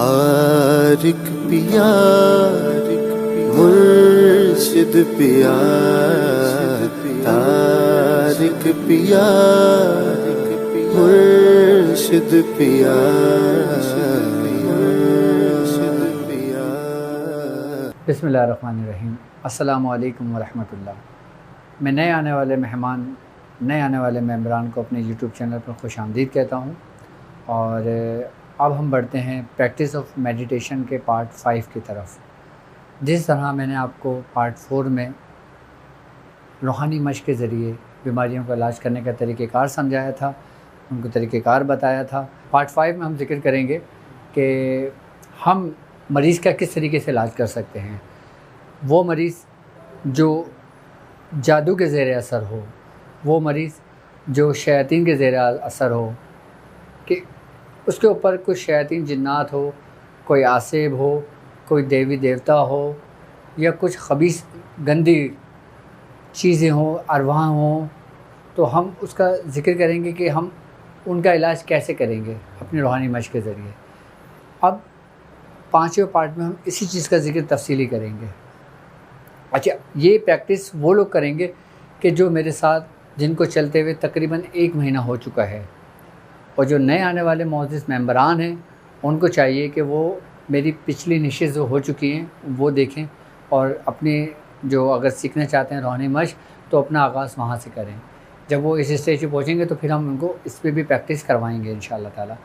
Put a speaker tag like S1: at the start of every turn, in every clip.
S1: आरिक पिया मुर्शिद पिया, तारिक पिया मुर्शिद पिया।
S2: बिस्मिल्लाहिर्रहमानिर्रहीम। अस्सलामु अलैकुम वरहमतुल्लाह। मैं नए आने वाले मेहमान, नए आने वाले मेंबरान को अपने यूट्यूब चैनल पर खुशामदीद कहता हूँ। और अब हम बढ़ते हैं प्रैक्टिस ऑफ मेडिटेशन के पार्ट 5 की तरफ। जिस तरह मैंने आपको पार्ट 4 में रूहानी मश्क के ज़रिए बीमारियों का इलाज करने का तरीक़ेकार समझाया था, उनको तरीक़ेकार बताया था, पार्ट 5 में हम जिक्र करेंगे कि हम मरीज़ का किस तरीके से इलाज कर सकते हैं। वो मरीज़ जो जादू के ज़ेर असर हो, वो मरीज़ जो शयातीन के ज़ेर असर हो, कि उसके ऊपर कुछ शयातीन जिन्नात हो, कोई आसेब हो, कोई देवी देवता हो, या कुछ खबीस गंदी चीज़ें हों, अरवाह हों, तो हम उसका ज़िक्र करेंगे कि हम उनका इलाज कैसे करेंगे अपनी रूहानी मश्क के ज़रिए। अब 5वें पार्ट में हम इसी चीज़ का ज़िक्र तफ़सीली करेंगे। अच्छा, ये प्रैक्टिस वो लोग करेंगे कि जो मेरे साथ जिनको चलते हुए तकरीबन 1 महीना हो चुका है, और जो नए आने वाले मोअज़्ज़िज़ मेंबरान हैं उनको चाहिए कि वो मेरी पिछली निशिज़ जो हो चुकी हैं वो देखें, और अपने जो अगर सीखना चाहते हैं रूहानी मश्क तो अपना आगाज़ वहाँ से करें। जब वो इस स्टेज पे पहुँचेंगे तो फिर हम उनको इस पे भी प्रैक्टिस करवाएंगे इंशाअल्लाह ताला।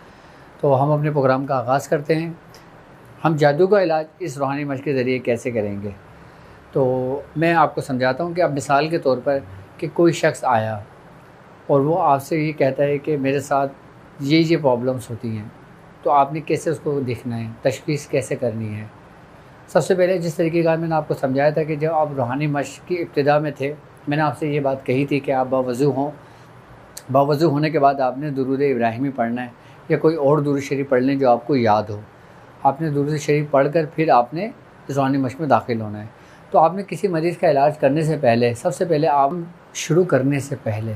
S2: तो हम अपने प्रोग्राम का आगाज़ करते हैं। हम जादू का इलाज इस रूहानी मश्क के ज़रिए कैसे करेंगे, तो मैं आपको समझाता हूँ कि अब मिसाल के तौर पर कि कोई शख्स आया और वो आपसे ये कहता है कि मेरे साथ ये प्रॉब्लम्स होती हैं, तो आपने कैसे उसको देखना है, तशख़ीस कैसे करनी है। सबसे पहले जिस तरीके का मैंने आपको समझाया था कि जब आप रूहानी मश्क की इब्तिदा में थे, मैंने आपसे ये बात कही थी कि आप बावज़ू हों, बावज़ू होने के बाद आपने दुरूद इब्राहिमी पढ़ना है, या कोई और दुरूद शरीफ पढ़ लें जो आपको याद हो। आपने दुरूद शरीफ पढ़ कर फिर आपने इस रूहानी मश्क में दाखिल होना है। तो आपने किसी मरीज़ का इलाज करने से पहले, सबसे पहले आप शुरू करने से पहले,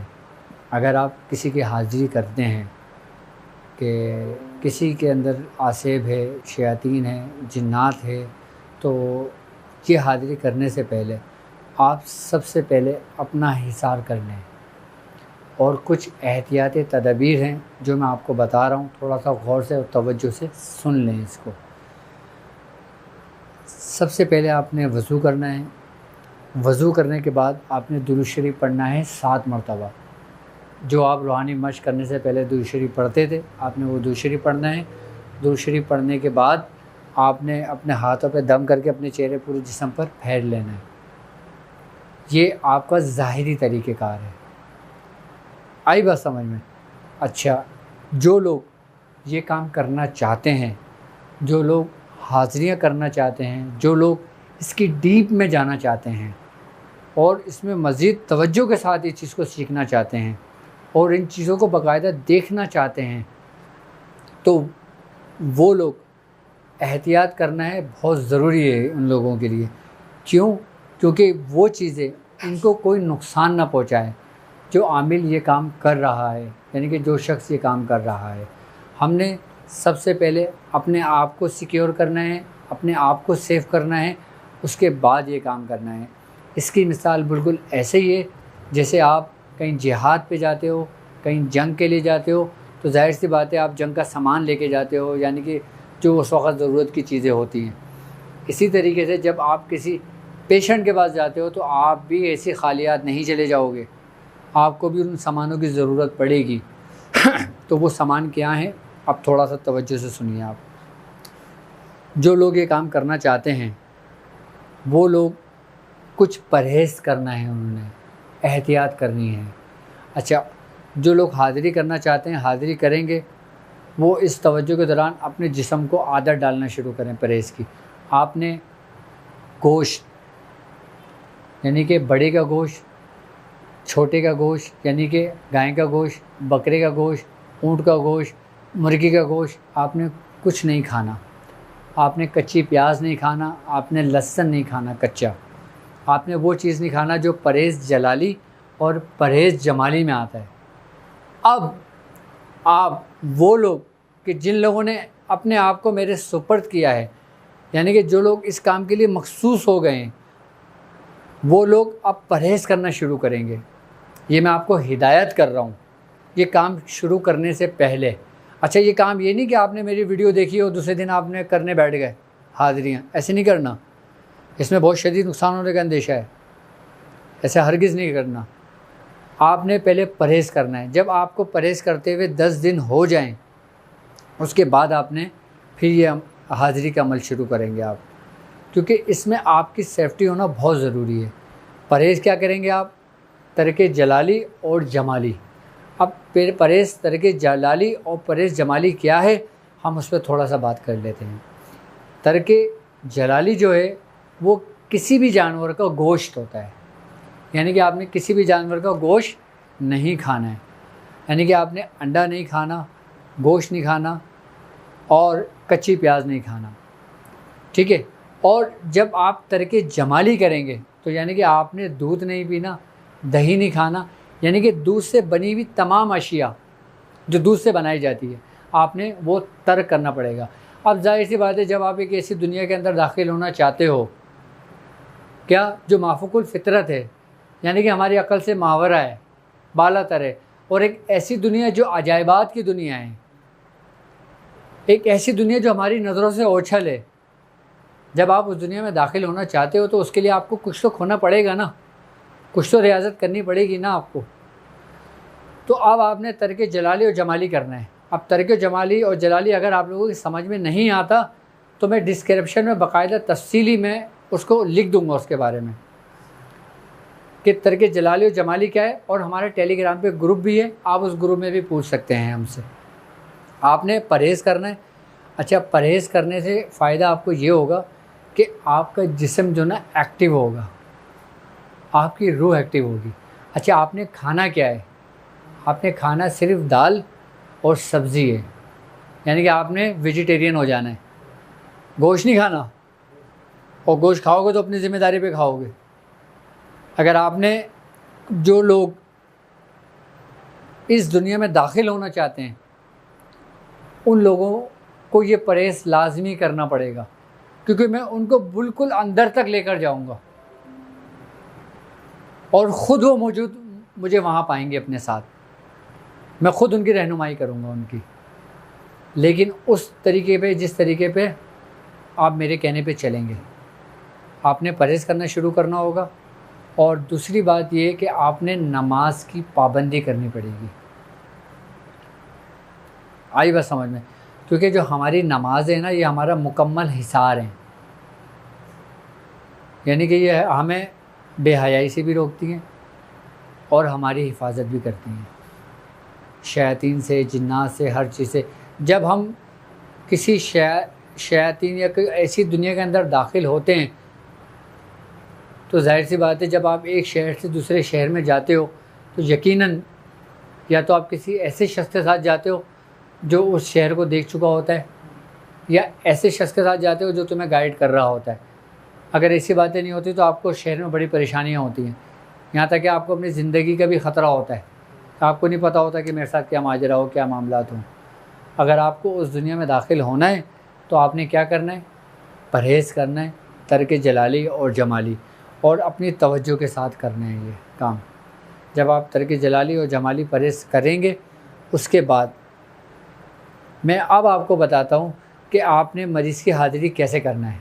S2: अगर आप किसी की हाज़िरी करते हैं कि किसी के अंदर आसेब है, शयातीन है, जिन्नात है, तो ये हाज़िरी करने से पहले आप सबसे पहले अपना हिसार कर लें। और कुछ एहतियाती तदबीर हैं जो मैं आपको बता रहा हूँ, थोड़ा सा गौर से और तवज्जो से सुन लें इसको। सबसे पहले आपने वज़ू करना है। वज़ू करने के बाद आपने दुरूद शरीफ पढ़ना है 7 मरतबा। जो आप रूहानी मश्क करने से पहले दुरूद शरीफ पढ़ते थे, आपने वो दुरूद शरीफ पढ़ना है। दुरूद शरीफ पढ़ने के बाद आपने अपने हाथों पे दम करके अपने चेहरे पूरे जिस्म पर फेर लेना है। ये आपका ज़ाहिरी तरीक़ेकार है। आई बात समझ में? अच्छा, जो लोग ये काम करना चाहते हैं, जो लोग हाज़िरियाँ करना चाहते हैं, जो लोग इसकी डीप में जाना चाहते हैं और इसमें मज़ीद तवज्जो के साथ इस चीज़ को सीखना चाहते हैं और इन चीज़ों को बाकायदा देखना चाहते हैं, तो वो लोग एहतियात करना है बहुत ज़रूरी है उन लोगों के लिए। क्यों? क्योंकि वो चीज़ें इनको कोई नुकसान ना पहुँचाए जो आमिल ये काम कर रहा है, यानी कि जो शख्स ये काम कर रहा है। हमने सबसे पहले अपने आप को सिक्योर करना है, अपने आप को सेफ़ करना है, उसके बाद ये काम करना है। इसकी मिसाल बिल्कुल ऐसे ही है जैसे आप कहीं जिहाद पे जाते हो, कहीं जंग के लिए जाते हो, तो ज़ाहिर सी बात है आप जंग का सामान लेके जाते हो, यानी कि जो उस वक़्त ज़रूरत की चीज़ें होती हैं। इसी तरीके से जब आप किसी पेशेंट के पास जाते हो तो आप भी ऐसे खालियात नहीं चले जाओगे, आपको भी उन सामानों की ज़रूरत पड़ेगी। तो वो सामान क्या है, अब थोड़ा सा तवज्जो से सुनिए आप। जो लोग ये काम करना चाहते हैं वो लोग कुछ परहेज़ करना है, उन्होंने एहतियात करनी है। अच्छा, जो लोग हाज़िरी करना चाहते हैं, हाज़िरी करेंगे, वो इस तवज्जो के दौरान अपने जिस्म को आदत डालना शुरू करें परहेज़ की। आपने गोश्त यानी कि बड़े का गोश्त, छोटे का गोश्त यानी कि गाय का गोश्त, बकरे का गोश्त, ऊँट का गोश्त, मुर्गी का गोश्त, आपने कुछ नहीं खाना। आपने कच्ची प्याज नहीं खाना, आपने लहसुन नहीं खाना कच्चा, आपने वो चीज़ नहीं खाना जो परहेज़ जलाली और परहेज़ जमाली में आता है। अब आप वो लोग कि जिन लोगों ने अपने आप को मेरे सुपर्द किया है, यानी कि जो लोग इस काम के लिए मखसूस हो गए हैं, वो लोग अब परहेज़ करना शुरू करेंगे। ये मैं आपको हिदायत कर रहा हूँ ये काम शुरू करने से पहले। अच्छा, ये काम ये नहीं कि आपने मेरी वीडियो देखी और दूसरे दिन आपने करने बैठ गए हाज़िरियाँ, ऐसे नहीं करना। इसमें बहुत शदीद नुकसान होने का अंदेशा है, ऐसा हरगिज़ नहीं करना। आपने पहले परहेज़ करना है। जब आपको परहेज़ करते हुए 10 दिन हो जाएं, उसके बाद आपने फिर ये हाज़िरी का अमल शुरू करेंगे आप, क्योंकि इसमें आपकी सेफ्टी होना बहुत ज़रूरी है। परहेज़ क्या करेंगे आप? तरके जलाली और जमाली। अब परहेज़ तरके जलाली और परहेज़ जमाली क्या है, हम उस पर थोड़ा सा बात कर लेते हैं। तरके जलाली जो है वो किसी भी जानवर का गोश्त होता है, यानी कि आपने किसी भी जानवर का गोश्त नहीं खाना है, यानी कि आपने अंडा नहीं खाना, गोश्त नहीं खाना और कच्ची प्याज नहीं खाना, ठीक है। और जब आप तरके जमाली करेंगे तो यानी कि आपने दूध नहीं पीना, दही नहीं खाना, यानी कि दूध से बनी हुई तमाम अशिया जो दूध से बनाई जाती है आपने वो तर्क करना पड़ेगा। अब जाहिर सी बात है, जब आप एक ऐसी दुनिया के अंदर दाखिल होना चाहते हो क्या जो माफूकुल फितरत है, यानी कि हमारी अकल से मावरा है, बालातर है, और एक ऐसी दुनिया जो अजायबात की दुनिया है, एक ऐसी दुनिया जो हमारी नज़रों से ओछल है, जब आप उस दुनिया में दाखिल होना चाहते हो तो उसके लिए आपको कुछ तो खोना पड़ेगा ना, कुछ तो रियाजत करनी पड़ेगी ना आपको। तो अब आपने तरके जलाली और जमाली करना है। अब तरके जमाली और जलाली अगर आप लोगों की समझ में नहीं आता तो मैं डिस्क्रिप्शन में बाकायदा तफसीली में उसको लिख दूंगा उसके बारे में कि तरके जलाली और जमाली क्या है, और हमारे टेलीग्राम पे ग्रुप भी है, आप उस ग्रुप में भी पूछ सकते हैं हमसे। आपने परहेज़ करना है। अच्छा, परहेज़ करने से फ़ायदा आपको ये होगा कि आपका जिस्म जो ना एक्टिव होगा, आपकी रूह एक्टिव होगी। अच्छा, आपने खाना क्या है? आपने खाना सिर्फ दाल और सब्ज़ी है, यानी कि आपने वेजिटेरियन हो जाना है, गोश्त नहीं खाना, और गोश्त खाओगे तो अपनी ज़िम्मेदारी पे खाओगे। अगर आपने, जो लोग इस दुनिया में दाखिल होना चाहते हैं उन लोगों को ये परहेज़ लाजमी करना पड़ेगा, क्योंकि मैं उनको बिल्कुल अंदर तक लेकर जाऊंगा और ख़ुद वो मौजूद मुझे वहाँ पाएंगे अपने साथ, मैं ख़ुद उनकी रहनुमाई करूँगा उनकी, लेकिन उस तरीके पे जिस तरीके पे आप मेरे कहने पे चलेंगे। आपने परहेज़ करना शुरू करना होगा। और दूसरी बात ये कि आपने नमाज की पाबंदी करनी पड़ेगी। आई बात समझ में? क्योंकि जो हमारी नमाज है ना, ये हमारा मुकम्मल हिसार है, यानी कि ये हमें बेहयाई से भी रोकती हैं और हमारी हिफाजत भी करती हैं शैतान से, जिन्नात से, हर चीज़ से। जब हम किसी शैतान या कोई ऐसी दुनिया के अंदर दाखिल होते हैं तो जाहिर सी बात है, जब आप एक शहर से दूसरे शहर में जाते हो तो यकीनन या तो आप किसी ऐसे शख्स के साथ जाते हो जो उस शहर को देख चुका होता है, या ऐसे शख्स के साथ जाते हो जो तुम्हें गाइड कर रहा होता है। अगर ऐसी बातें नहीं होती तो आपको शहर में बड़ी परेशानियाँ होती हैं, यहाँ तक कि आपको अपनी ज़िंदगी का भी ख़तरा होता है। आपको नहीं पता होता कि मेरे साथ क्या माजरा हो, क्या मामलात हों। अगर आपको उस दुनिया में दाखिल होना है तो आपने क्या करना है? परहेज़ करना है, तरके जलाली और जमाली, और अपनी तवज्जो के साथ करना है ये काम। जब आप तरके जलाली और जमाली परहेज़ करेंगे, उसके बाद मैं अब आपको बताता हूँ कि आपने मरीज़ की हाज़िरी कैसे करना है।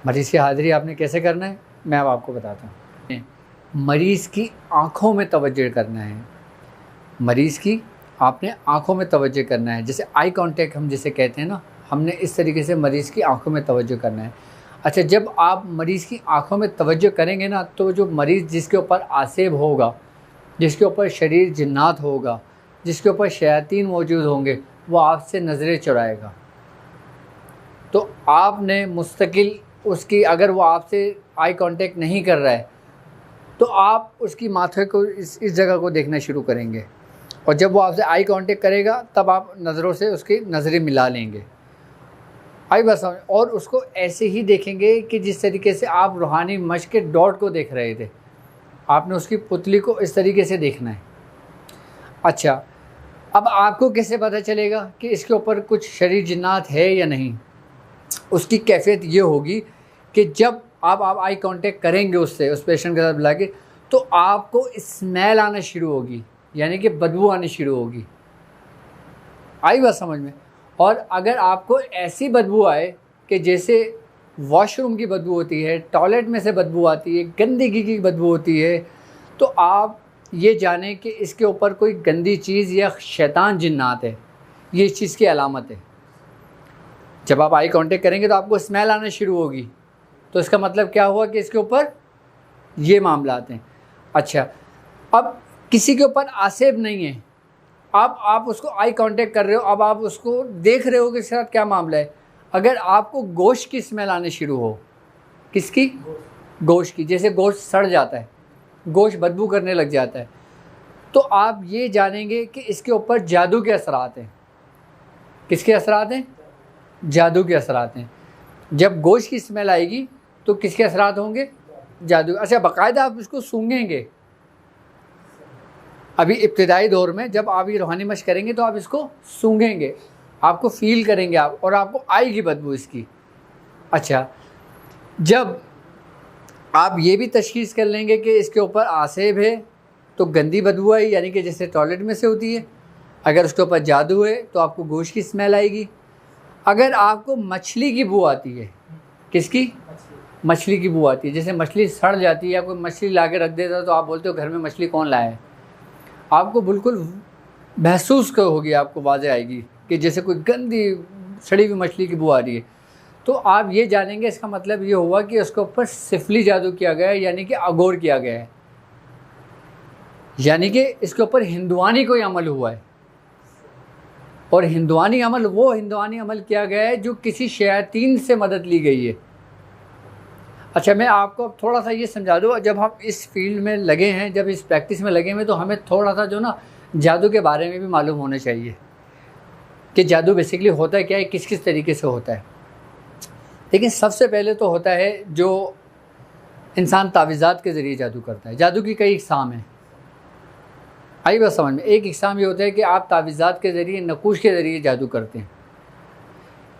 S2: मरीज़ की हाज़िरी आपने कैसे करना है, मैं अब आपको बताता हूँ। मरीज़ की आँखों में तवज्जो करना है। मरीज़ की आपने आँखों में तवज्जो करना है, जैसे आई कांटेक्ट हम जिसे कहते हैं ना, हमने इस तरीके से मरीज़ की आँखों में तवज्जो करना है। अच्छा, जब आप मरीज़ की आँखों में तवज्जो करेंगे ना, तो जो मरीज़ जिसके ऊपर आसेब होगा, जिसके ऊपर शरीर जिन्नात होगा, जिसके ऊपर शयातीन मौजूद होंगे, वो आपसे नज़रें चुराएगा। तो आपने मुस्तकिल उसकी, अगर वो आपसे आई कांटेक्ट नहीं कर रहा है तो आप उसकी माथे को इस जगह को देखना शुरू करेंगे, और जब वो आपसे आई कांटेक्ट करेगा तब आप नज़रों से उसकी नज़रें मिला लेंगे। आई बस, और उसको ऐसे ही देखेंगे कि जिस तरीके से आप रूहानी मश्क के डॉट को देख रहे थे, आपने उसकी पुतली को इस तरीके से देखना है। अच्छा, अब आपको कैसे पता चलेगा कि इसके ऊपर कुछ शरीर जिन्नात है या नहीं? उसकी कैफियत ये होगी कि जब आप आई कांटेक्ट करेंगे उससे, उस पेशेंट के साथ मिला के, तो आपको स्मेल आना शुरू होगी, यानी कि बदबू आनी शुरू होगी। आई बात समझ में? और अगर आपको ऐसी बदबू आए कि जैसे वॉशरूम की बदबू होती है, टॉयलेट में से बदबू आती है, गंदगी की बदबू होती है, तो आप ये जानें कि इसके ऊपर कोई गंदी चीज़ या शैतान जिन्नात है। ये इस चीज़ की अलामत है। जब आप आई कांटेक्ट करेंगे तो आपको स्मेल आना शुरू होगी, तो इसका मतलब क्या हुआ कि इसके ऊपर ये मामला आते हैं। अच्छा, अब किसी के ऊपर आसेब नहीं है, आप उसको आई कांटेक्ट कर रहे हो, अब आप उसको देख रहे हो कि इसके साथ क्या मामला है। अगर आपको गोश्त की स्मेल आने शुरू हो, किसकी? गोश्त की। जैसे गोश्त सड़ जाता है, गोश्त बदबू करने लग जाता है, तो आप ये जानेंगे कि इसके ऊपर जादू के असरात हैं। किसके असरात हैं? जादू के असरात हैं। जब गोश्त की स्मेल आएगी तो किसके असरात होंगे? जादू। अच्छा, बाकायदा आप इसको सूंघेंगे। अभी इब्तिदाई दौर में जब आप ये रूहानी मशक करेंगे तो आप इसको सूंघेंगे, आपको फ़ील करेंगे आप, और आपको आएगी बदबू इसकी। अच्छा, जब आप ये भी तशख़ीस कर लेंगे कि इसके ऊपर आसेब है तो गंदी बदबू आई, यानी कि जैसे टॉयलेट में से होती है। अगर उसके ऊपर जादू है तो आपको गोश्त की स्मेल आएगी। अगर आपको मछली की बू आती है, किसकी? मछली की बू आती है। जैसे मछली सड़ जाती है या कोई मछली ला के रख देता है तो आप बोलते हो घर में मछली कौन लाया है। आपको बिल्कुल महसूस होगी, आपको वाज़ेह आएगी कि जैसे कोई गंदी सड़ी हुई मछली की बू आ रही है। तो आप ये जानेंगे इसका मतलब ये हुआ कि उसके ऊपर सिफली जादू किया गया है, यानी कि अगोर किया गया है, यानी कि इसके ऊपर हिंदुआनी कोई अमल हुआ है। और हिंदुआनी अमल वो हिंदुआनी अमल किया गया है जो किसी शयातीन से मदद ली गई है। अच्छा, मैं आपको अब थोड़ा सा ये समझा दूँ। जब हम इस फील्ड में लगे हैं, जब इस प्रैक्टिस में लगे हैं, तो हमें थोड़ा सा जो ना जादू के बारे में भी मालूम होना चाहिए कि जादू बेसिकली होता क्या है, किस किस तरीके से होता है। लेकिन सबसे पहले तो होता है जो इंसान तावीज़ात के ज़रिए जादू करता है। जादू की कई इक़साम हैं, आई बात समझ में? एक इक़साम ये होता है कि आप तावीज़ात के ज़रिए, नकूश के ज़रिए जादू करते हैं।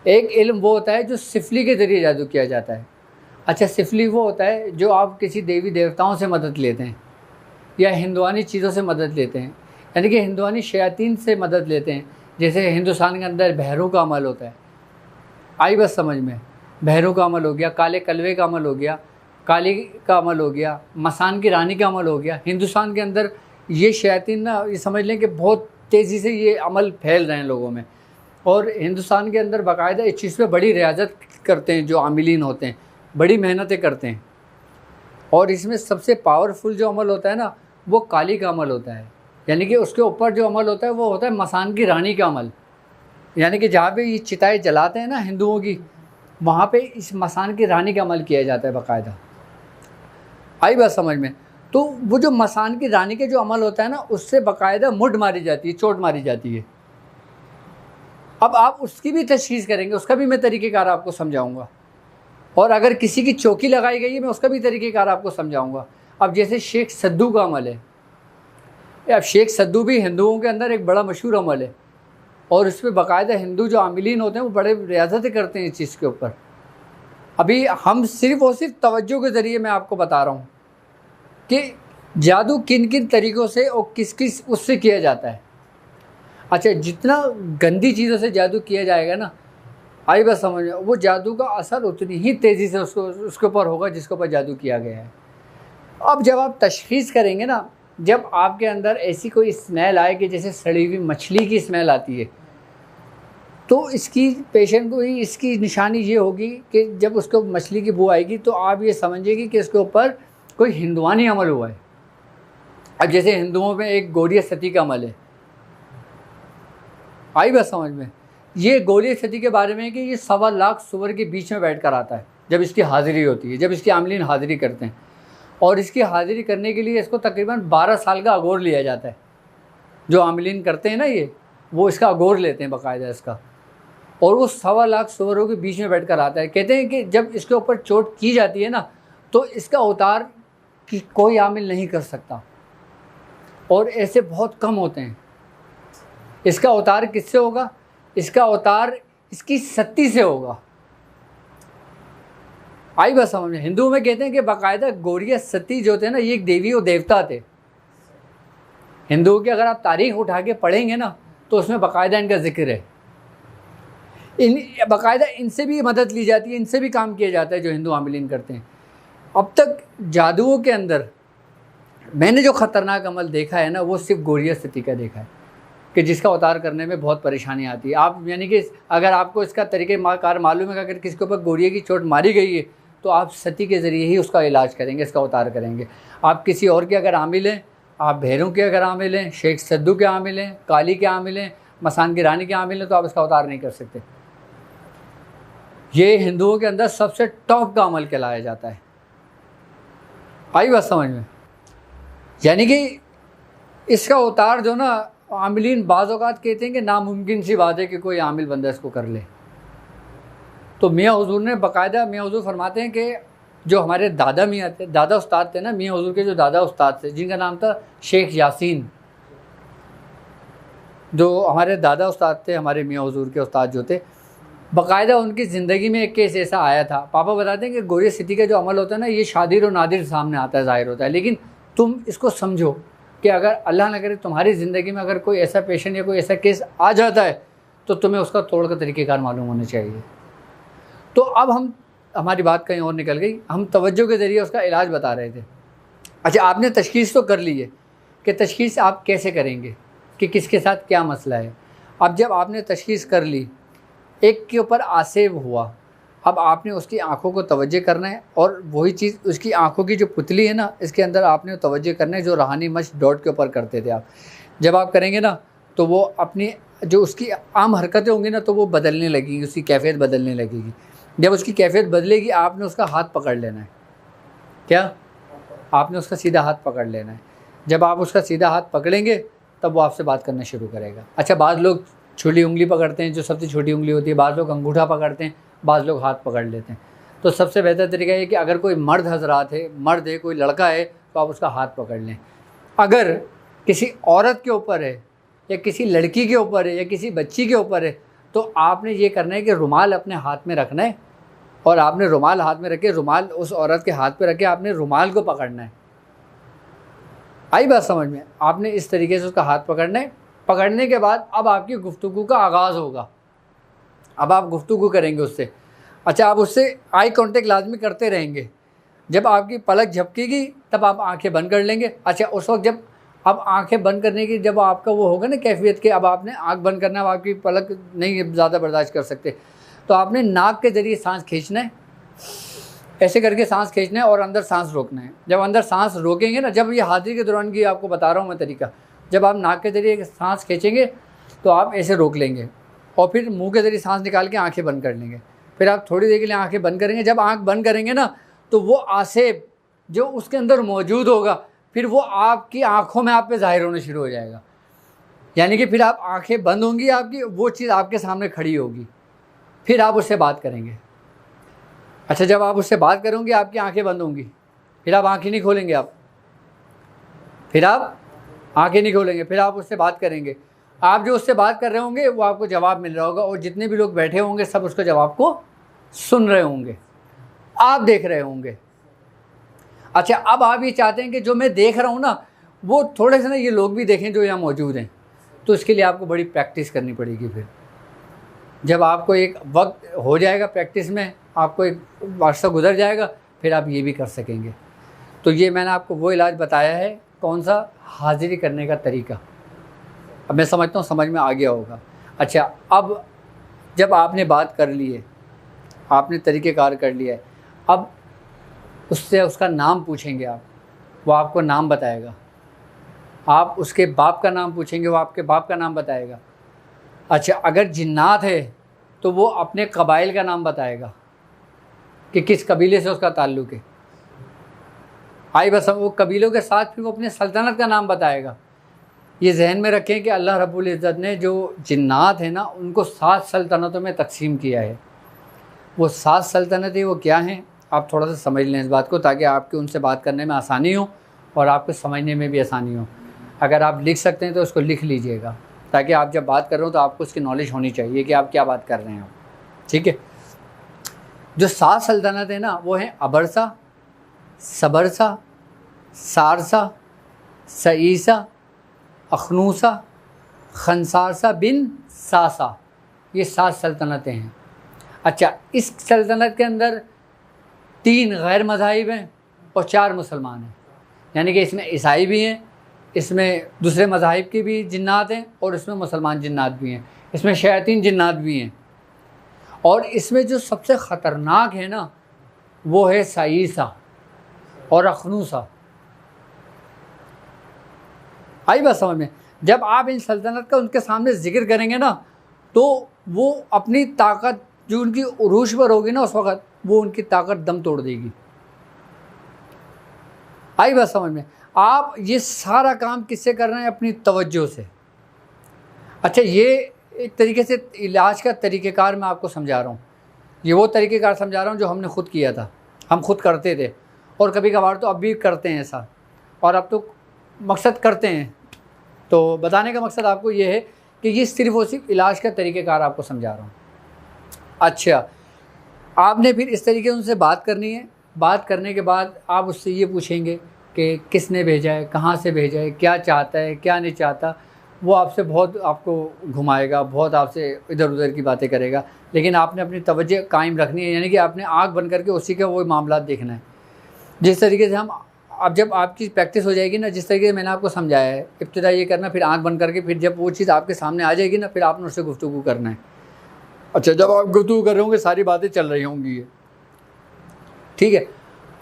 S2: एक इल्म वो होता है जो सिफली के ज़रिए जादू किया जाता है। अच्छा, सिफली वो होता है जो आप किसी देवी देवताओं से मदद लेते हैं या हिंदुआनी चीज़ों से मदद लेते हैं, यानी कि हिंदुआनी शयातीन से मदद लेते हैं। जैसे हिंदुस्तान के अंदर बहरों का अमल होता है, आई बस समझ में? बहरों का अमल हो गया, काले कलवे का अमल हो गया, काली का अमल हो गया, मसान की रानी का अमल हो गया। हिंदुस्तान के अंदर ये शयातीन ना, ये समझ लें कि बहुत तेज़ी से ये अमल फैल रहे हैं लोगों में। और हिंदुस्तान के अंदर बाकायदा इस चीज़ पे बड़ी रियाजत करते हैं जो आमिलीन होते हैं, बड़ी मेहनतें करते हैं। और इसमें सबसे पावरफुल जो अमल होता है ना, वो काली का अमल होता है, यानी कि उसके ऊपर जो अमल होता है वो होता है मसान की रानी का अमल। यानी कि जहाँ पे ये चिताएँ जलाते हैं ना हिंदुओं की, वहाँ पे इस मसान की रानी का अमल किया जाता है बाकायदा। आई बात समझ में? तो वो जो मसान की रानी के जो अमल होता है ना, उससे बाकायदा मुड मारी जाती है, चोट मारी जाती है। अब आप उसकी भी तशख़ीस करेंगे, उसका भी मैं तरीक़ेकार आपको समझाऊँगा। और अगर किसी की चौकी लगाई गई है, मैं उसका भी तरीक़ेकार आपको समझाऊँगा। अब जैसे शेख सद्दू का अमल है, अब शेख सद्दू भी हिंदुओं के अंदर एक बड़ा मशहूर अमल है, और इस पर बाकायदा हिंदू जो आमिलीन होते हैं वो बड़े रियाजतें करते हैं इस चीज़ के ऊपर। अभी हम सिर्फ़ और सिर्फ तवज्जो के ज़रिए मैं आपको बता रहा हूँ कि जादू किन किन तरीक़ों से और किस किस उससे किया जाता है। अच्छा, जितना गंदी चीज़ों से जादू किया जाएगा ना, आई बस समझ में, वो जादू का असर उतनी ही तेज़ी से उसके ऊपर होगा जिसके ऊपर जादू किया गया है। अब जब आप तशख़ीस करेंगे ना, जब आपके अंदर ऐसी कोई स्मेल आए कि जैसे सड़ी हुई मछली की स्मेल आती है, तो इसकी पेशेंट को ही इसकी निशानी ये होगी कि जब उसको मछली की बू आएगी तो आप ये समझिएगी कि इसके ऊपर कोई हिंदुआनी अमल हुआ है। अब जैसे हिंदुओं में एक गौरिया सती का अमल है, आई बात समझ में? ये गौरिया सती के बारे में है कि ये 1.25 लाख सुअर के बीच में बैठ कर आता है जब इसकी हाज़िरी होती है, जब इसकी आमलीन हाज़िरी करते हैं। और इसकी हाज़िरी करने के लिए इसको तकरीबन 12 साल का अगोर लिया जाता है। जो आमलीन करते हैं ना, ये वो इसका अगोर लेते हैं बाकायदा इसका, और वो 1.25 लाख सुअरों के बीच में बैठ कर आता है। कहते हैं कि जब इसके ऊपर चोट की जाती है ना, तो इसका उतार कि कोई आमिल नहीं कर सकता, और ऐसे बहुत कम होते हैं। इसका अवतार किससे होगा? इसका अवतार इसकी सती से होगा। आई बात समझ में? हिंदुओं में कहते हैं कि बाकायदा गौरिया सती जो थे ना, ये एक देवी और देवता थे। हिंदुओं की अगर आप तारीख उठा के पढ़ेंगे ना, तो उसमें बाकायदा इनका जिक्र है। बाकायदा इनसे भी मदद ली जाती है, इनसे भी काम किया जाता है जो हिंदू आमिलीन करते हैं। अब तक जादुओं के अंदर मैंने जो ख़तरनाक अमल देखा है ना, वो सिर्फ गौरिया सती का देखा है, कि जिसका अवतार करने में बहुत परेशानी आती है। आप यानी कि अगर आपको इसका तरीक़ेकार मालूम है कि अगर किसी के ऊपर गौरिया की चोट मारी गई है, तो आप सती के ज़रिए ही उसका इलाज करेंगे, इसका अवतार करेंगे। आप किसी और के अगर आमिल हैं, आप भैरों के अगर आमिल हैं, शेख सद्दू के आमिल हैं, काली के आमिल हैं, मसान की रानी के आमिल हैं, तो आप इसका अवतार नहीं कर सकते। ये हिंदुओं के अंदर सबसे टॉप का अमल कहलाया जाता है। आई बात समझ में? यानी कि इसका अवतार जो ना, आमिलीन बाज़ औक़ात कहते हैं कि नामुमकिन सी बात है कि कोई आमिल बंदा इसको कर ले। तो मियाँ हुज़ूर ने बाकायदा, मियाँ हुज़ूर फरमाते हैं कि जो हमारे दादा मियाँ थे, दादा उस्ताद थे ना, मियाँ हुज़ूर के जो दादा उस्ताद थे, जिनका नाम था शेख यासीन, जो हमारे दादा उस्ताद थे, हमारे मियाँ हुज़ूर के उस्ताद जो थे, बाकायदा उनकी ज़िंदगी में एक केस ऐसा आया था। पापा बताते हैं कि गौरिया सती का जो अमल होता है ना, ये शादिर और नादिर सामने आता है, ज़ाहिर होता है, लेकिन तुम इसको समझो कि अगर अल्लाह न करे तुम्हारी ज़िंदगी में अगर कोई ऐसा पेशेंट या कोई ऐसा केस आ जाता है, तो तुम्हें उसका तोड़ का तरीक़ेकार मालूम होना चाहिए। तो अब हमारी बात कहीं और निकल गई, हम तवज्जो के ज़रिए उसका इलाज बता रहे थे। अच्छा, आपने तशख़ीस तो कर ली है कि तशख़ीस आप कैसे करेंगे कि किसके साथ क्या मसला है। अब जब आपने तशख़ीस कर ली, एक के ऊपर आसेब हुआ, अब आपने उसकी आंखों को तवज्जो करना है, और वही चीज़ उसकी आंखों की जो पुतली है ना, इसके अंदर आपने तवज्जो करना है, जो रूहानी मश्क डॉट के ऊपर करते थे आप। जब आप करेंगे ना, तो वो अपनी जो उसकी आम हरकतें होंगी ना, तो वो बदलने लगेंगी, उसकी कैफियत बदलने लगेगी। जब उसकी कैफियत बदलेगी, आपने उसका हाथ पकड़ लेना है। क्या? आपने उसका सीधा हाथ पकड़ लेना है। जब आप उसका सीधा हाथ पकड़ेंगे, तब वो आपसे बात करना शुरू करेगा। अच्छा, बाद लोग छोटी उंगली पकड़ते हैं, जो सबसे छोटी उंगली होती है, बाद लोग अंगूठा पकड़ते हैं, बाद लोग हाथ पकड़ लेते हैं। तो सबसे बेहतर तरीका ये कि अगर कोई मर्द हजरात है, मर्द है, कोई लड़का है, तो आप उसका हाथ पकड़ लें। अगर किसी औरत के ऊपर है, या किसी लड़की के ऊपर है, या किसी बच्ची के ऊपर है, तो आपने ये करना है कि रुमाल अपने हाथ में रखना है, और आपने रुमाल हाथ में रखे, रुमाल उस औरत के हाथ पे रखे, आपने रुमाल को पकड़ना है। आई बात समझ में? आपने इस तरीके से उसका हाथ पकड़ना है। पकड़ने के बाद अब आपकी गुफ्तगू का आगाज़ होगा। अब आप गुफ्तगू करेंगे उससे। अच्छा, आप उससे आई कांटेक्ट लाजमी करते रहेंगे। जब आपकी पलक झपकेगी, तब आप आंखें बंद कर लेंगे। अच्छा, उस वक्त जब अब आंखें बंद करने की जब आपका वो होगा ना कैफियत के, अब आपने आंख बंद करना है, अब आपकी पलक नहीं ज़्यादा बर्दाश्त कर सकते, तो आपने नाक के ज़रिए सांस खींचना है, ऐसे करके सांस खींचना है, और अंदर सांस रोकना है। जब अंदर सांस रोकेंगे ना, जब ये हाजिरी के दौरान की आपको बता रहा हूँ मैं तरीका, जब आप नाक के ज़रिए सांस खींचेंगे, तो आप ऐसे रोक लेंगे, और फिर मुंह के ज़रिए सांस निकाल के आंखें बंद कर लेंगे। फिर आप थोड़ी देर के लिए आंखें बंद करेंगे। जब आंख बंद करेंगे ना, तो वो आसेब जो उसके अंदर मौजूद होगा, फिर वो आपकी आंखों में आप पे ज़ाहिर होना शुरू हो जाएगा। यानी कि फिर आप आंखें बंद होंगी, आपकी वो चीज़ आपके सामने खड़ी होगी, फिर आप उससे बात करेंगे। अच्छा, जब आप उससे बात करोगे, आपकी आंखें बंद होंगी, फिर आप आंखें नहीं खोलेंगे, फिर आप आंखें नहीं खोलेंगे, फिर आप उससे बात करेंगे। आप जो उससे बात कर रहे होंगे, वो आपको जवाब मिल रहा होगा, और जितने भी लोग बैठे होंगे, सब उसके जवाब को सुन रहे होंगे, आप देख रहे होंगे। अच्छा, अब आप ये चाहते हैं कि जो मैं देख रहा हूँ ना, वो थोड़े से ना ये लोग भी देखें जो यहाँ मौजूद हैं, तो इसके लिए आपको बड़ी प्रैक्टिस करनी पड़ेगी। फिर जब आपको एक वक्त हो जाएगा प्रैक्टिस में, आपको एक वर्षा गुजर जाएगा, फिर आप ये भी कर सकेंगे। तो ये मैंने आपको वो इलाज बताया है, कौन सा, हाजिरी करने का तरीका। अब मैं समझता हूँ समझ में आ गया होगा। अच्छा, अब जब आपने बात कर ली है, आपने तरीक़ेकार कर लिया है, अब उससे उसका नाम पूछेंगे आप, वो आपको नाम बताएगा। आप उसके बाप का नाम पूछेंगे, वो आपके बाप का नाम बताएगा। अच्छा, अगर जिन्नात है तो वो अपने कबाइल का नाम बताएगा कि किस कबीले से उसका ताल्लुक़ है। आई बस, वो कबीलों के साथ फिर वो अपने सल्तनत का नाम बताएगा। ये जहन में रखें कि अल्लाह रब्बुल इज़्ज़त ने जो जिन्नात है ना, उनको 7 सल्तनतों में तकसीम किया है। वो 7 सल्तनतें वो क्या हैं, आप थोड़ा सा समझ लें इस बात को, ताकि आपके उनसे बात करने में आसानी हो और आपको समझने में भी आसानी हो। अगर आप लिख सकते हैं तो उसको लिख लीजिएगा। ताकि आप जब बात कर रहे हो तो आपको उसकी नॉलेज होनी चाहिए कि आप क्या बात कर रहे हैं आप, ठीक है। जो 7 सल्तनत है ना वो हैं अबरसा, सबरसा, सारसा, सईसा, अखनूसा, खनसारसा बिन सासा, ये 7 सल्तनतें हैं। अच्छा, इस सल्तनत के अंदर 3 गैर मज़ाहिब हैं और 4 मुसलमान हैं, यानी कि इसमें ईसाई भी हैं, इसमें दूसरे मज़ाहिब की भी जिन्नात हैं और इसमें मुसलमान जिन्नात भी हैं, इसमें शयातीन जिन्नात भी हैं। और इसमें जो सबसे ख़तरनाक है ना वो है साईसा और अखनूसा। आई बात समझ में? जब आप इन सल्तनत का उनके सामने ज़िक्र करेंगे ना तो वो अपनी ताकत जो उनकी उरूज पर होगी ना उस वक़्त वो उनकी ताकत दम तोड़ देगी। आई बात समझ में? आप ये सारा काम किससे कर रहे हैं? अपनी तवज्जो से। अच्छा, ये एक तरीके से इलाज का तरीक़ेकार मैं आपको समझा रहा हूँ। ये वो तरीक़ेकार समझा रहा हूँ जो हमने ख़ुद किया था, हम खुद करते थे और कभी कभार तो अब भी करते हैं ऐसा, और अब तो मकसद करते हैं। तो बताने का मकसद आपको ये है कि ये सिर्फ़ और सिर्फ इलाज का तरीक़ेकार आपको समझा रहा हूँ। अच्छा, आपने फिर इस तरीके उनसे बात करनी है। बात करने के बाद आप उससे ये पूछेंगे कि किसने भेजा है, कहाँ से भेजा है, क्या चाहता है, क्या नहीं चाहता। वो आपसे बहुत आपको घुमाएगा, बहुत आपसे इधर उधर की बातें करेगा, लेकिन आपने अपनी तवज्जो कायम रखनी है, यानी कि आपने आँख बंद करके उसी का वो मामला देखना है। जिस तरीके से हम अब जब आपकी प्रैक्टिस हो जाएगी ना, जिस तरीके से मैंने आपको समझाया है, इब्तिदा ये करना, फिर आँख बंद करके, फिर जब वो चीज़ आपके सामने आ जाएगी ना फिर आपने उससे गुफ्तगू करना है। अच्छा, जब आप गुफ्तगू कर रहे होंगे सारी बातें चल रही होंगी ये, ठीक है।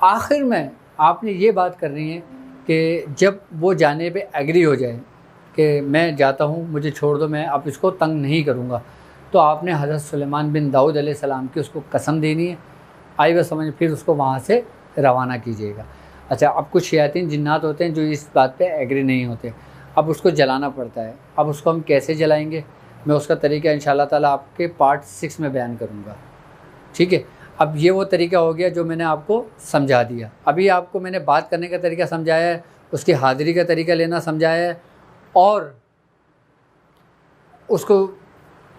S2: आखिर में आपने ये बात करनी है कि जब वो जाने पे एग्री हो जाए कि मैं जाता हूँ, मुझे छोड़ दो, मैं अब इसको तंग नहीं करूँगा, तो आपने हज़रत सुलेमान बिन दाऊद अलैहिस्सलाम की उसको कसम देनी है। आई वह समझ, फिर उसको वहाँ से रवाना कीजिएगा। अच्छा, अब कुछ शयातीन जिन्नात होते हैं जो इस बात पे एग्री नहीं होते, अब उसको जलाना पड़ता है। अब उसको हम कैसे जलाएंगे, मैं उसका तरीका इंशाअल्लाह ताला आपके पार्ट 6 में बयान करूँगा, ठीक है। अब ये वो तरीका हो गया जो मैंने आपको समझा दिया। अभी आपको मैंने बात करने का तरीका समझाया है, उसकी हाज़िरी का तरीका लेना समझाया है, और उसको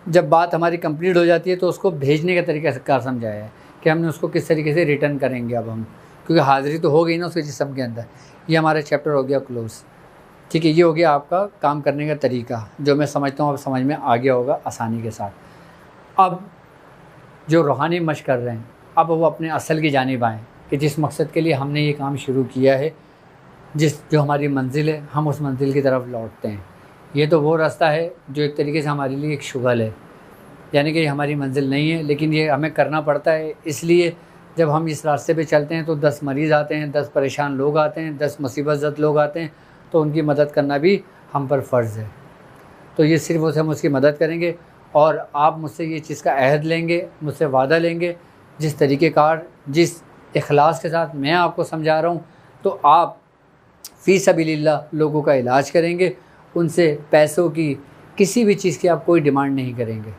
S2: जब बात हमारी कंप्लीट हो जाती है तो उसको भेजने का तरीका कार समझाया है कि हमने उसको किस तरीके से रिटर्न करेंगे। अब हम, क्योंकि हाज़िरी तो हो गई ना उसके जिस्म के अंदर, ये हमारा चैप्टर हो गया क्लोज़, ठीक है। ये हो गया आपका काम करने का तरीका, जो मैं समझता हूँ अब समझ में आ गया होगा आसानी के साथ। अब जो रूहानी मशक़ कर रहे हैं, अब वो अपने असल की जानिब आएँ कि जिस मकसद के लिए हमने ये काम शुरू किया है, जो हमारी मंजिल है, हम उस मंजिल की तरफ लौटते हैं। ये तो वो रास्ता है जो एक तरीके से हमारे लिए एक शुगल है, यानी कि ये हमारी मंजिल नहीं है, लेकिन ये हमें करना पड़ता है। इसलिए जब हम इस रास्ते पे चलते हैं तो 10 मरीज़ आते हैं, 10 परेशान लोग आते हैं, 10 मुसीबतज़द लोग आते हैं, तो उनकी मदद करना भी हम पर फ़र्ज़ है। तो ये सिर्फ़ उसे हम उसकी मदद करेंगे, और आप मुझसे ये चीज़ का अहद लेंगे, मुझसे वादा लेंगे, जिस तरीक़ेकार, जिस इखलास के साथ मैं आपको समझा रहा हूँ, तो आप फ़ी सबीलिल्लाह लोगों का इलाज करेंगे। उनसे पैसों की, किसी भी चीज़ की आप कोई डिमांड नहीं करेंगे।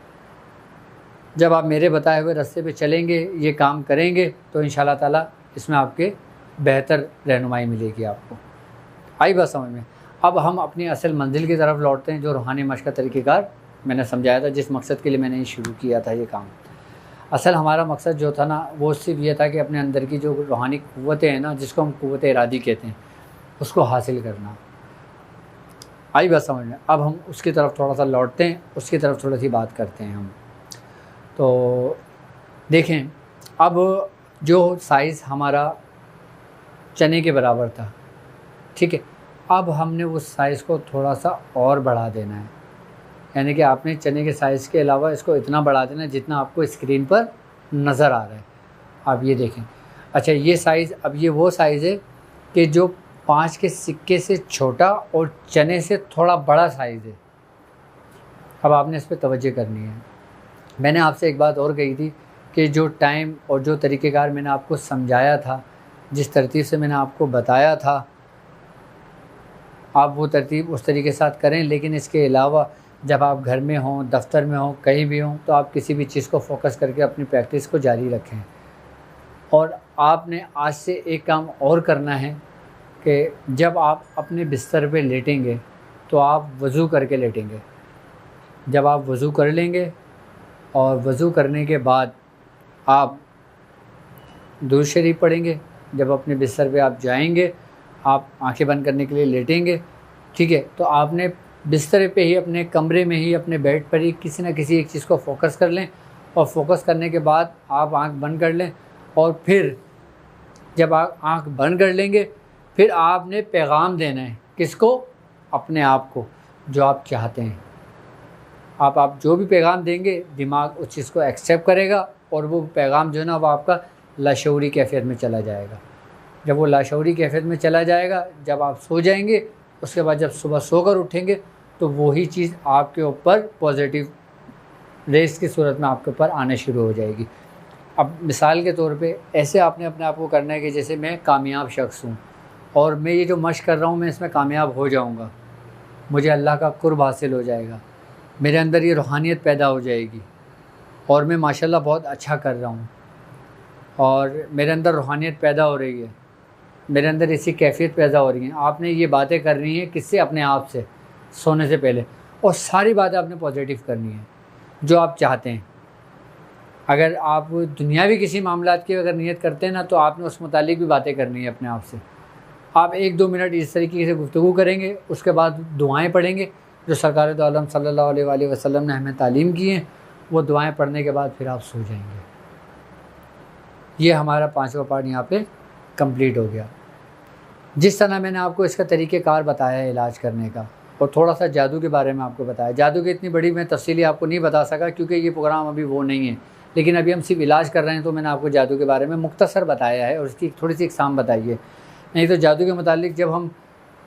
S2: जब आप मेरे बताए हुए रास्ते पे चलेंगे, ये काम करेंगे, तो इंशाअल्लाह ताला इसमें आपके बेहतर रहनुमाई मिलेगी आपको। आई बात समझ में? अब हम अपनी असल मंजिल की तरफ लौटते हैं, जो रूहानी मशक़ का तरीक़ेकार मैंने समझाया था, जिस मकसद के लिए मैंने ये शुरू किया था ये काम। असल हमारा मकसद जो था ना वो सिर्फ ये था कि अपने अंदर की जो रूहानी क़ुव्वतें हैं ना, जिसको हम क़ुव्वत इरादी कहते हैं, उसको हासिल करना। आई बात समझ में? अब हम उसकी तरफ थोड़ा सा लौटते हैं, उसकी तरफ थोड़ी सी बात करते हैं हम। तो देखें, अब जो साइज़ हमारा चने के बराबर था, ठीक है, अब हमने उस साइज़ को थोड़ा सा और बढ़ा देना है, यानी कि आपने चने के साइज़ के अलावा इसको इतना बढ़ा देना है जितना आपको स्क्रीन पर नज़र आ रहा है। आप ये देखें। अच्छा, ये साइज़, अब ये वो साइज़ है कि जो 5 के सिक्के से छोटा और चने से थोड़ा बड़ा साइज़ है। अब आपने इस पर तवज्जो करनी है। मैंने आपसे एक बात और कही थी कि जो टाइम और जो तरीक़ेकार मैंने आपको समझाया था, जिस तरतीब से मैंने आपको बताया था, आप वो तरतीब उस तरीके के साथ करें। लेकिन इसके अलावा जब आप घर में हों, दफ्तर में हों, कहीं भी हों, तो आप किसी भी चीज़ को फोकस करके अपनी प्रैक्टिस को जारी रखें। और आपने आज से एक काम और करना है कि जब आप अपने बिस्तर पे लेटेंगे तो आप वज़ू करके लेटेंगे। जब आप वज़ू कर लेंगे और वज़ू करने के बाद आप दुरूद शरीफ पढ़ेंगे। जब अपने बिस्तर पे आप जाएंगे, आप आंखें बंद करने के लिए लेटेंगे, ठीक है, तो आपने बिस्तर पे ही, अपने कमरे में ही, अपने बेड पर ही किसी न किसी एक चीज़ को फोकस कर लें और फोकस करने के बाद आप आंख बंद कर लें। और फिर जब आप आंख बंद कर लेंगे, फिर आपने पैगाम देना है। किसको? अपने आप को, जो आप चाहते हैं। आप जो भी पैगाम देंगे, दिमाग उस चीज़ को एक्सेप्ट करेगा और वो पैगाम जो है ना, वो आपका लाशऊरी कैफियत में चला जाएगा। जब वो लाशऊरी कैफियत में चला जाएगा, जब आप सो जाएंगे, उसके बाद जब सुबह सोकर उठेंगे, तो वही चीज़ आपके ऊपर पॉजिटिव रेस की सूरत में आपके ऊपर आने शुरू हो जाएगी। अब मिसाल के तौर पे ऐसे आपने अपने आप को करना है कि जैसे मैं कामयाब शख्स हूँ और मैं ये जो मश्क कर रहा हूँ, मैं इसमें कामयाब हो जाऊँगा, मुझे अल्लाह का कुर्ब हासिल हो जाएगा, मेरे अंदर ये रूहानियत पैदा हो जाएगी और मैं माशाल्लाह बहुत अच्छा कर रहा हूँ और मेरे अंदर रूहानियत पैदा हो रही है, मेरे अंदर ऐसी कैफियत पैदा हो रही है। आपने ये बातें करनी है किससे? अपने आप से, सोने से पहले। और सारी बातें आपने पॉजिटिव करनी है जो आप चाहते हैं। अगर आप दुनियावी किसी मामलात की अगर नियत करते हैं ना, तो आपने उस मुतालिक भी बातें करनी है अपने आप से। आप 1-2 मिनट इस तरीके से गुफ्तगू करेंगे, उसके बाद दुआएं पढ़ेंगे जो सरकार दो आलम सल्लल्लाहु अलैहि वसल्लम ने हमें तालीम की हैं। वो दुआएं पढ़ने के बाद फिर आप सो जाएंगे। ये हमारा 5वां पार्ट यहाँ पे कंप्लीट हो गया। जिस तरह मैंने आपको इसका तरीक़ेकार बताया है इलाज करने का, और थोड़ा सा जादू के बारे में आपको बताया। जादू की इतनी बड़ी मैं तफसीली आपको नहीं बता सका क्योंकि ये प्रोग्राम अभी वो नहीं है, लेकिन अभी हम सिर्फ इलाज कर रहे हैं, तो मैंने आपको जादू के बारे में मुख्तसर बताया है और उसकी थोड़ी सी इकसाम बताई है। नहीं तो जादू के मुतालिक जब हम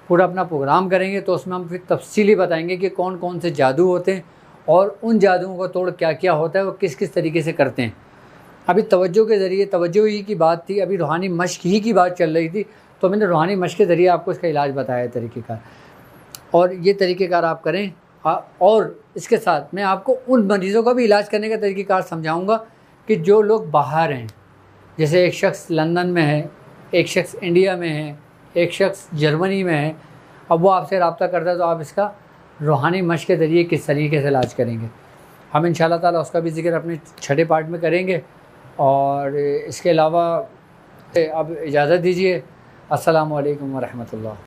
S2: पूरा अपना प्रोग्राम करेंगे तो उसमें हम फिर तफसीली बताएंगे कि कौन कौन से जादू होते हैं और उन जादुओं को तोड़ क्या क्या होता है, वो किस किस तरीके से करते हैं। अभी तवज्जो के ज़रिए, तवज्जो ही की बात थी, अभी रूहानी मश्क ही की बात चल रही थी, तो मैंने रूहानी मश्क के ज़रिए आपको इसका इलाज बताया तरीक़ेकार। और ये तरीक़ेकार आप करें। और इसके साथ मैं आपको उन मरीज़ों का भी इलाज करने का तरीक़ेकार समझाऊँगा कि जो लोग बाहर हैं, जैसे एक शख्स लंदन में है, एक शख्स इंडिया में है, एक शख्स जर्मनी में है। अब वो आपसे रब्ता करता है, तो आप इसका रूहानी मश्क के ज़रिए किस तरीके से इलाज करेंगे, हम इंशाअल्लाह ताला उसका भी ज़िक्र अपने 6ठे पार्ट में करेंगे। और इसके अलावा अब इजाज़त दीजिए। अस्सलामु अलैकुम व रहमतुल्लाह।